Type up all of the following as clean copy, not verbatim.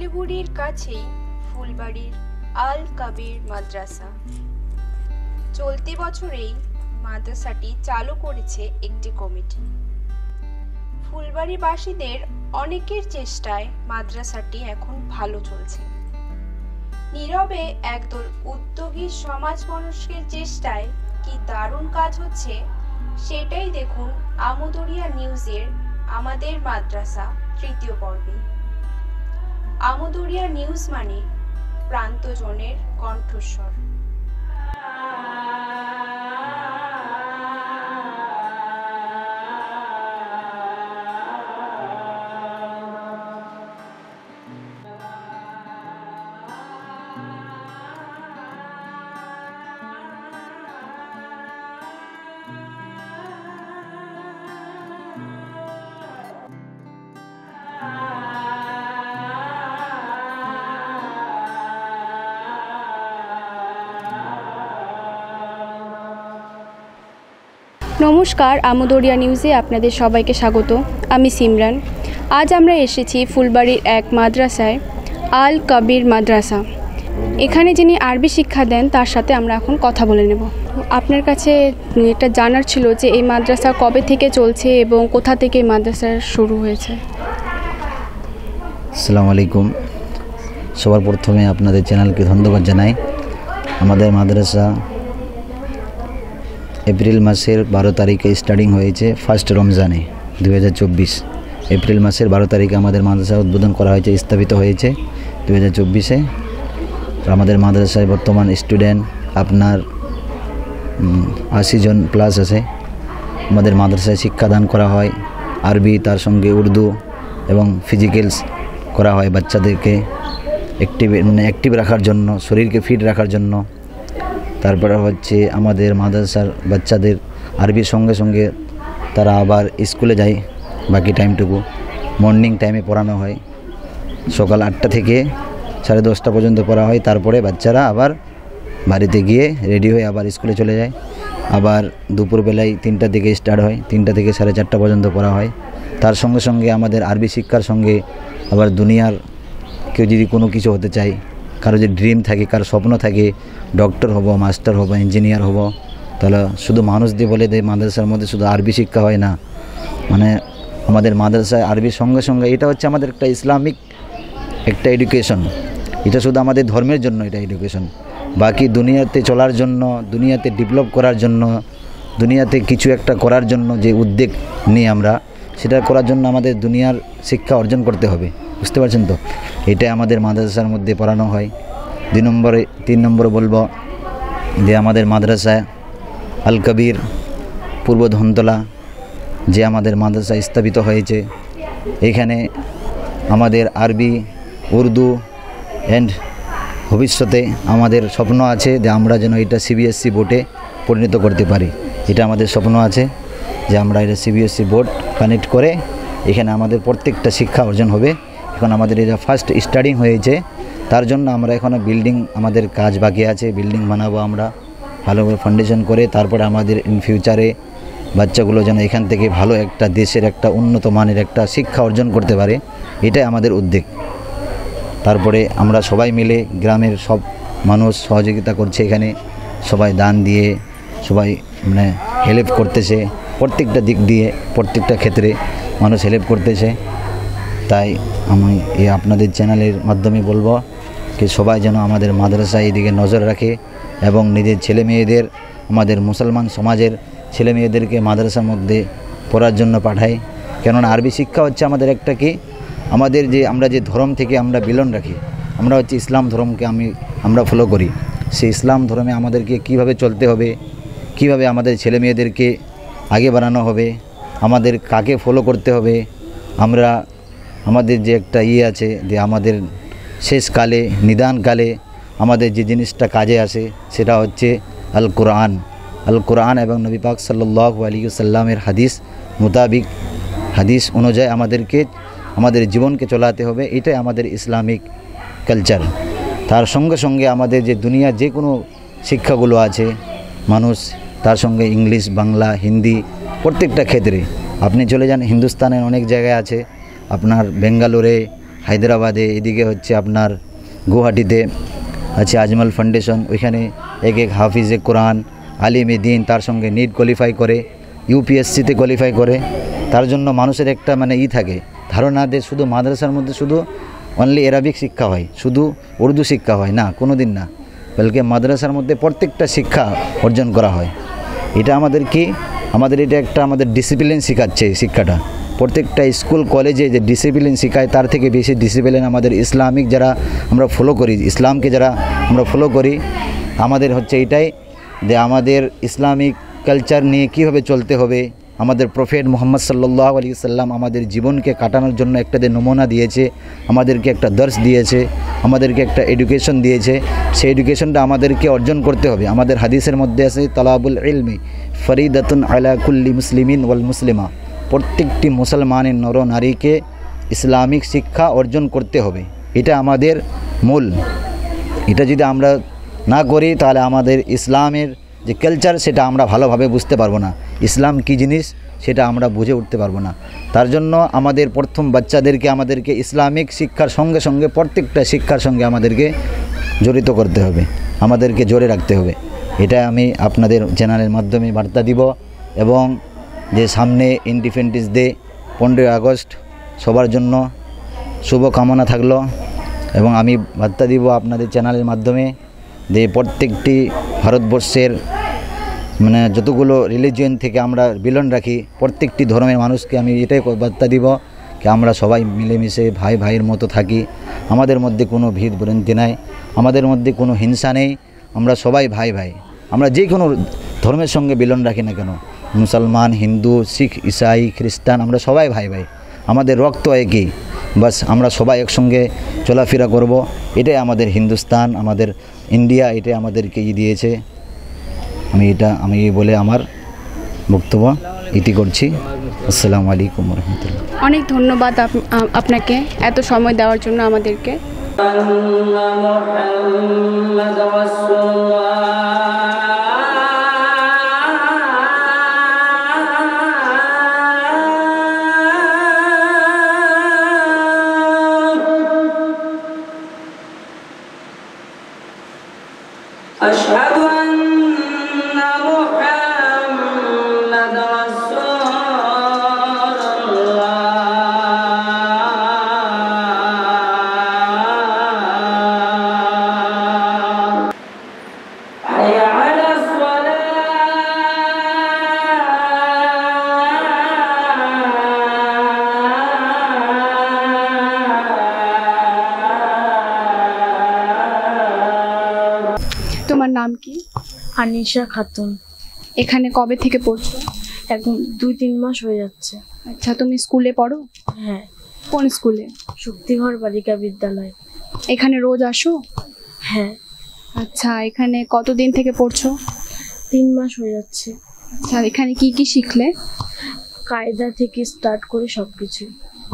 শিলিগুড়ির কাছেই ফুলবাড়ির আল কাবির মাদ্রাসা। চলতি বছরেই মাদ্রাসাটি চালু করেছে একটি কমিটি। ফুলবাড়িবাসীদের অনেকের চেষ্টায় মাদ্রাসাটি এখন ভালো চলছে। নীরবে একদল উদ্যোগী সমাজ মানুষের চেষ্টায় কি দারুণ কাজ হচ্ছে, সেটাই দেখুন আমোদরিয়া নিউজের আমাদের মাদ্রাসা তৃতীয় পর্বে। আমোদরিয়া নিউজ মানে প্রান্তজনের কণ্ঠস্বর। নমস্কার, আমোদরিয়া নিউজে আপনাদের সবাইকে স্বাগত। আমি সিমরান। আজ আমরা এসেছি ফুলবাড়ির এক মাদ্রাসায়, আল কাবির মাদ্রাসা। এখানে যিনি আরবি শিক্ষা দেন তার সাথে আমরা এখন কথা বলে নেব। আপনার কাছে এটা জানার ছিল যে এই মাদ্রাসা কবে থেকে চলছে এবং কোথা থেকে এই মাদ্রাসা শুরু হয়েছে। আসসালামু আলাইকুম। সবার প্রথমে আপনাদের চ্যানেলকে ধন্যবাদ জানাই। আমাদের মাদ্রাসা এপ্রিল মাসের 12 তারিখে স্টার্টিং হয়েছে, ফার্স্ট রমজানে 2024। এপ্রিল মাসের 12 তারিখে আমাদের মাদ্রাসা উদ্বোধন করা হয়েছে, স্থাপিত হয়েছে 2024-এ। আমাদের মাদ্রাসায় বর্তমান স্টুডেন্ট আপনার 80 জন প্লাস আছে। আমাদের মাদ্রাসায় শিক্ষাদান করা হয় আরবি, তার সঙ্গে উর্দু এবং ফিজিক্যালস করা হয় বাচ্চাদেরকে অ্যাক্টিভ রাখার জন্য, শরীরকে ফিট রাখার জন্য। তারপরে হচ্ছে আমাদের মাদ্রাসার বাচ্চাদের আরবির সঙ্গে সঙ্গে তারা আবার স্কুলে যায়। বাকি টাইমটুকু মর্নিং টাইমে পড়ানো হয়, সকাল 8টা থেকে 10:30 পর্যন্ত পড়া হয়। তারপরে বাচ্চারা আবার বাড়িতে গিয়ে রেডি হয়ে আবার স্কুলে চলে যায়। আবার দুপুরবেলায় 3টা থেকে স্টার্ট হয়, 3টা থেকে 4:30 পর্যন্ত পড়া হয়। তার সঙ্গে সঙ্গে আমাদের আরবি শিক্ষার সঙ্গে আবার দুনিয়ার কেউ যদি কোনো কিছু হতে চায়, কারো যে ড্রিম থাকে, কারো স্বপ্ন থাকে ডক্টর হব, মাস্টার হব, ইঞ্জিনিয়ার হব, তাহলে শুধু মানুষ দিয়ে বলে দেয় মাদ্রাসার মধ্যে শুধু আরবি শিক্ষা হয় না। মানে আমাদের মাদ্রাসায় আরবির সঙ্গে সঙ্গে এটা হচ্ছে আমাদের একটা ইসলামিক একটা এডুকেশন। এটা শুধু আমাদের ধর্মের জন্য এটা এডুকেশন, বাকি দুনিয়াতে চলার জন্য, দুনিয়াতে ডেভেলপ করার জন্য, দুনিয়াতে কিছু একটা করার জন্য যে উদ্যোগ নিই আমরা, সেটা করার জন্য আমাদের দুনিয়ার শিক্ষা অর্জন করতে হবে। বুঝতে পারছেন তো? এটাই আমাদের মাদ্রাসার মধ্যে পড়ানো হয়। 3 নম্বরে বলবো যে আমাদের মাদ্রাসায় আল কাবির পূর্ব ধনতলা যে আমাদের মাদ্রাসা স্থাপিত হয়েছে, এখানে আমাদের আরবি, উর্দু অ্যান্ড ভবিষ্যতে আমাদের স্বপ্ন আছে যে আমরা যেন এটা CBSE বোর্ডে পরিণত করতে পারি। এটা আমাদের স্বপ্ন আছে যে আমরা এটা CBSE বোর্ড কানেক্ট করে এখানে আমাদের প্রত্যেকটা শিক্ষা অর্জন হবে। এখন আমাদের এটা ফার্স্ট স্টার্টিং হয়েছে, তার জন্য আমরা এখনও বিল্ডিং, আমাদের কাজ বাকি আছে, বিল্ডিং বানাবো আমরা ভালোভাবে ফাউন্ডেশন করে। তারপরে আমাদের ইন ফিউচারে বাচ্চাগুলো যেন এখান থেকে ভালো একটা দেশের একটা উন্নত মানের একটা শিক্ষা অর্জন করতে পারে, এটাই আমাদের উদ্যোগ। তারপরে আমরা সবাই মিলে গ্রামের সব মানুষ সহযোগিতা করছে, এখানে সবাই দান দিয়ে সবাই মানে হেল্প করতেছে, প্রত্যেকটা দিক দিয়ে প্রত্যেকটা ক্ষেত্রে মানুষ হেল্প করতেছে। তাই আমি এই আপনাদের চ্যানেলের মাধ্যমে বলবো কি সবাই যেন আমাদের মাদ্রাসায় এদিকে নজর রাখে এবং নিজের ছেলে মেয়েদের, আমাদের মুসলমান সমাজের ছেলে মেয়েদেরকে মাদ্রাসার মধ্যে পড়ার জন্য পাঠায়। কেননা আরবি শিক্ষা হচ্ছে আমাদের একটা কি, আমাদের যে আমরা যে ধর্ম থেকে আমরা বিলন রাখি, আমরা হচ্ছে ইসলাম ধর্মকে আমরা ফলো করি। সেই ইসলাম ধর্মে আমাদেরকে কিভাবে চলতে হবে, কিভাবে আমাদের ছেলে মেয়েদেরকে আগে বাড়ানো হবে, আমাদের কাকে ফলো করতে হবে, আমরা আমাদের যে একটা আছে যে আমাদের শেষকালে নিদানকালে আমাদের যে জিনিসটা কাজে আসে সেটা হচ্ছে আল কোরআন এবং নবী পাক সাল্লাল্লাহু আলাইহি ওয়াসাল্লামের হাদিস মোতাবিক, হাদিস অনুযায়ী আমাদেরকে আমাদের জীবনকে চলাতে হবে। এটাই আমাদের ইসলামিক কালচার। তার সঙ্গে সঙ্গে আমাদের যে দুনিয়ার যে কোনো শিক্ষাগুলো আছে মানুষ তার সঙ্গে ইংলিশ, বাংলা, হিন্দি প্রত্যেকটা ক্ষেত্রে আপনি চলে যান, হিন্দুস্তানের অনেক জায়গায় আছে, আপনার বেঙ্গালোরে, হায়দ্রাবাদে, এদিকে হচ্ছে আপনার গুয়াহাটিতে আছে আজমল ফাউন্ডেশন, ওইখানে এক এক হাফিজে কোরআন, আলিমে দিন, তার সঙ্গে নিট কোয়ালিফাই করে, ইউপিএসসিতে কোয়ালিফাই করে। তার জন্য মানুষের একটা মানে থাকে ধারণা যে শুধু মাদ্রাসার মধ্যে শুধু অনলি অ্যারাবিক শিক্ষা হয়, শুধু উর্দু শিক্ষা হয় না, কোনো দিন না, বলকে মাদ্রাসার মধ্যে প্রত্যেকটা শিক্ষা অর্জন করা হয়। এটা আমাদের কি আমাদের এটা একটা আমাদের ডিসিপ্লিন শেখাচ্ছে। এই শিক্ষাটা প্রত্যেকটা স্কুল কলেজে যে ডিসিপ্লিন শেখায় তার থেকে বেশি ডিসিপ্লিন আমাদের ইসলামিক যারা আমরা ফলো করি, ইসলামকে যারা আমরা ফলো করি, আমাদের হচ্ছে এটাই যে আমাদের ইসলামিক কালচার নিয়ে কীভাবে চলতে হবে। আমাদের প্রফেট মুহাম্মদ সাল্লাল্লাহু আলাইহি সাল্লাম আমাদের জীবনকে কাটানোর জন্য একটা নমুনা দিয়েছে, আমাদেরকে একটা দর্শ দিয়েছে, আমাদেরকে একটা এডুকেশন দিয়েছে। সেই এডুকেশনটা আমাদেরকে অর্জন করতে হবে। আমাদের হাদিসের মধ্যে আছে তালাবুল ইলমি ফরিদাতুন আলা কুল্লি মুসলিমিন ওয়াল মুসলিমা, প্রত্যেকটি মুসলমানের নর নারীকে ইসলামিক শিক্ষা অর্জন করতে হবে। এটা আমাদের মূল। এটা যদি আমরা না করি তাহলে আমাদের ইসলামের যে কালচার সেটা আমরা ভালোভাবে বুঝতে পারবো না, ইসলাম কী জিনিস সেটা আমরা বুঝে উঠতে পারবো না। তার জন্য আমাদের প্রথম বাচ্চাদেরকে আমাদেরকে ইসলামিক শিক্ষার সঙ্গে সঙ্গে প্রত্যেকটা শিক্ষার সঙ্গে আমাদেরকে জড়িত করতে হবে, আমাদেরকে জোরে রাখতে হবে। এটা আমি আপনাদের চ্যানেলের মাধ্যমে বার্তা দিব। এবং যে সামনে ইন্ডিপেন্ডেন্স ডে 15ই আগস্ট সবার জন্য শুভকামনা থাকলো। এবং আমি বার্তা দিব আপনাদের চ্যানেলের মাধ্যমে যে প্রত্যেকটি ভারতবর্ষের মানে যতগুলো রিলিজিয়ন থেকে আমরা বিলন রাখি, প্রত্যেকটি ধর্মের মানুষকে আমি এটাই বার্তা দিব যে আমরা সবাই মিলেমিশে ভাই ভাইয়ের মতো থাকি। আমাদের মধ্যে কোনো ভিদ ভ্রান্তি নাই, আমাদের মধ্যে কোনো হিংসা নেই, আমরা সবাই ভাই ভাই। আমরা যে কোনো ধর্মের সঙ্গে বিলন রাখি না কেন, মুসলমান, হিন্দু, শিখ, ইসাই, খ্রিস্টান, আমরা সবাই ভাই ভাই, আমাদের রক্ত একই। বাস আমরা সবাই একসঙ্গে চলাফেরা করব। এটাই আমাদের হিন্দুস্তান, আমাদের ইন্ডিয়া, এটাই আমাদেরকে দিয়েছে। আমি বলে আমার বক্তব্য ইতি করছি। আসসালামু আলাইকুম রহমতুল্লাহ। অনেক ধন্যবাদ আপনাকে এত সময় দেওয়ার জন্য আমাদেরকে। أشهد أن محمد رسول الله حي على الصلاة। তোমার নাম কি? আনিশা খাতুন। এখানে কবে থেকে পড়ছো? এখন 2-3 মাস হয়ে যাচ্ছে। আচ্ছা, তুমি স্কুলে পড়ো? হ্যাঁ, কোন স্কুলে? শক্তিঘর বালিকা বিদ্যালয়। এখানে রোজ আসো? হ্যাঁ, আচ্ছা, এখানে কতদিন থেকে পড়ছো? 3 মাস হয়ে যাচ্ছে। আচ্ছা, এখানে কি কি শিখলে? কায়দা থেকে স্টার্ট করে সব কিছু।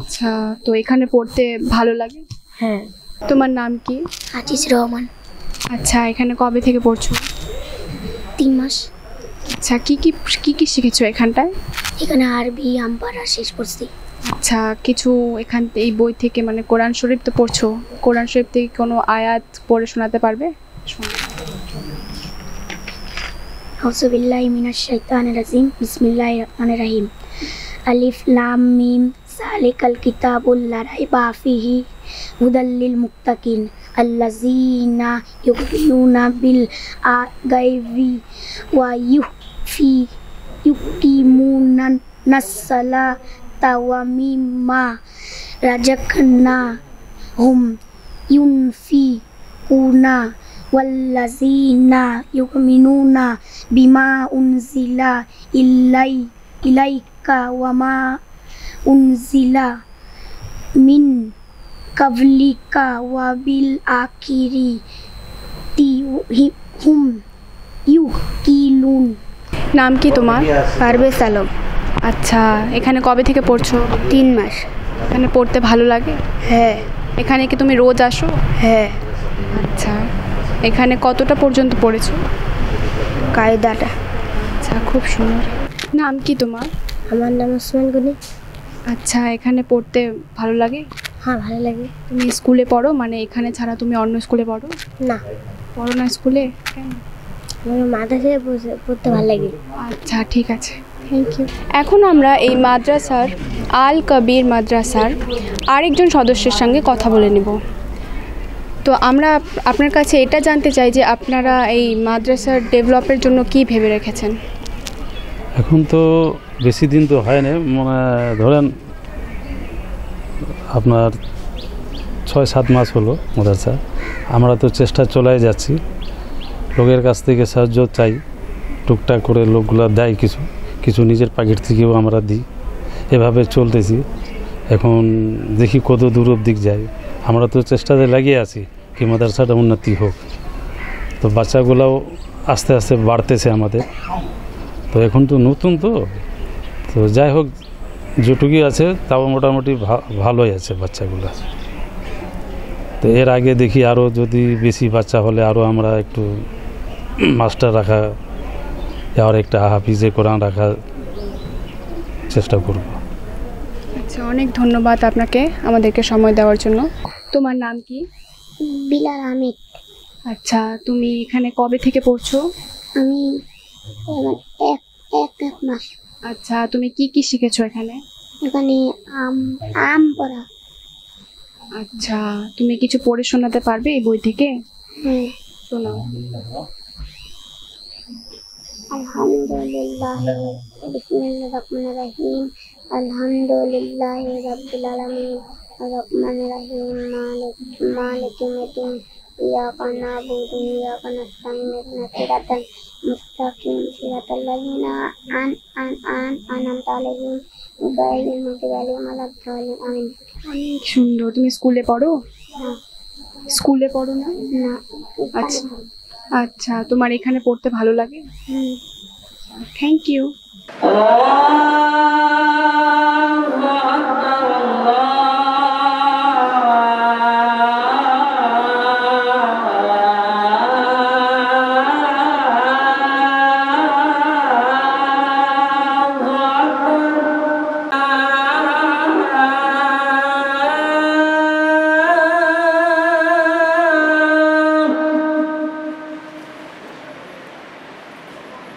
আচ্ছা, তো এখানে পড়তে ভালো লাগে? হ্যাঁ। তোমার নাম কি? আজিজ রহমান। আচ্ছা, এখানে কবে থেকে পড়ছো? 3 মাস। আচ্ছা, কি কি শিখেছো এখানটায়? এখানে আরবি, আমপারা শেষ করছি। আচ্ছা, কিছু এই বই থেকে মানে কোরআন শরীফ তো পড়ছো, কোরআন শরীফ থেকে কোনো আয়াত পড়ে শোনাতে পারবে? আউযু বিল্লাহি মিনাশ শাইতানির রাজিম। বিসমিল্লাহির রহমানির রহিম। আলিফ লাম মিম যালিকাল কিতাবুল লা রাইবা ফিহি হুদাল লিল মুত্তাকিন আল্লাযীনা ইউমিনুনা বিল গায়বি ওয়া ইউকিমুনান নাসসালাতা ওয়া মিম্মা রাযাকনাহুম ইউনফিকুনা ওয়াল্লাযীনা ইউমিনুনা বিমা উনজিলা ইলাইকা ওয়া মা উনজিলা মিন কাবলিকা ওয়া বিল আখিরাতি হুম ইউকিনুন। নাম কি তোমার? পারভেজ আলম। আচ্ছা, এখানে কবে থেকে পড়ছো? 3 মাস। এখানে পড়তে ভালো লাগে? হ্যাঁ। এখানে কি তুমি রোজ আসো? হ্যাঁ। আচ্ছা, এখানে কতটা পর্যন্ত পড়েছো? কায়দাটা। আচ্ছা, খুব সুন্দর। নাম কি তোমার? আমার নাম ওসমান গনি। আচ্ছা, এখানে পড়তে ভালো লাগে? হ্যাঁ ভালো লাগে। তুমি স্কুলে পড়ো, মানে এখানে ছাড়া তুমি অন্য স্কুলে পড়ো? না, পড়ো না স্কুলে? কেন? আমার মাদ্রাসায় পড়তে ভালো লাগে। আচ্ছা ঠিক আছে, থ্যাংক ইউ। এখন আমরা এই মাদ্রাসার আল কবির মাদ্রাসার আরেকজন সদস্যের সঙ্গে কথা বলে নেব। তো আমরা আপনার কাছে এটা জানতে চাই যে আপনারা এই মাদ্রাসার ডেভেলপের জন্য কি ভেবে রেখেছেন? এখন তো বেশি দিন তো হয় না, মানে ধরেন আপনার 6-7 মাস হলো মাদ্রাসা। আমরা তো চেষ্টা চলাই যাচ্ছি, লোকের কাছ থেকে সাহায্য চাই, টুকটাক করে লোকগুলো দেয় কিছু কিছু, নিজের পকেট থেকেও আমরা দিই, এভাবে চলতেছি। এখন দেখি কত দূর অবধি যায়। আমরা তো চেষ্টাতে লাগিয়ে আছি কি মাদ্রাসাটা উন্নতি হোক। তো বাচ্চাগুলোও আস্তে আস্তে বাড়তেছে আমাদের। তো এখন তো নতুন, তো যাই হোক যেটুকুই আছে তাও মোটামুটি ভালোই আছে বাচ্চাগুলো। তো এর আগে দেখি আরও যদি বেশি বাচ্চা হলে আরও আমরা একটু মাস্টার রাখা আর একটা হাফিজে কোরআন রাখার চেষ্টা করব। আচ্ছা, অনেক ধন্যবাদ আপনাকে আমাদেরকে সময় দেওয়ার জন্য। তোমার নাম কি? বিলাল আহমেদ। আচ্ছা, তুমি এখানে কবে থেকে পড়ছো? আমি এক মাস। আচ্ছা, তুমি কি কি শিখেছো এখানে? এখানে আম পড়া। আচ্ছা, তুমি কিছু পড়ে শোনাতে পারবে এই বই থেকে? হ্যাঁ। শোনাও। আলহামদুলিল্লাহ বিসমিল্লাহির রহমানির রহিম আলহামদুলিল্লাহি রাব্বিল আলামিন আর-রহমানির রহিম মালিকি ইয়াউমিদ্দিন ইয়াকা না'বুদু ওয়া ইয়াকা নাস্তাঈন ইহদিনাস সিরাতাল মুস্তাকিম সিরাতাল লাযিনা আন'আমতা আলাইহিম গায়রিল মাগদুবি আলাইহিম ওয়ালাদ-দাল্লিন আমিন। অনেক সুন্দর। তুমি স্কুলে পড়ো? স্কুলে পড়ো না? না। আচ্ছা আচ্ছা, তোমার এখানে পড়তে ভালো লাগে? Thank you. الله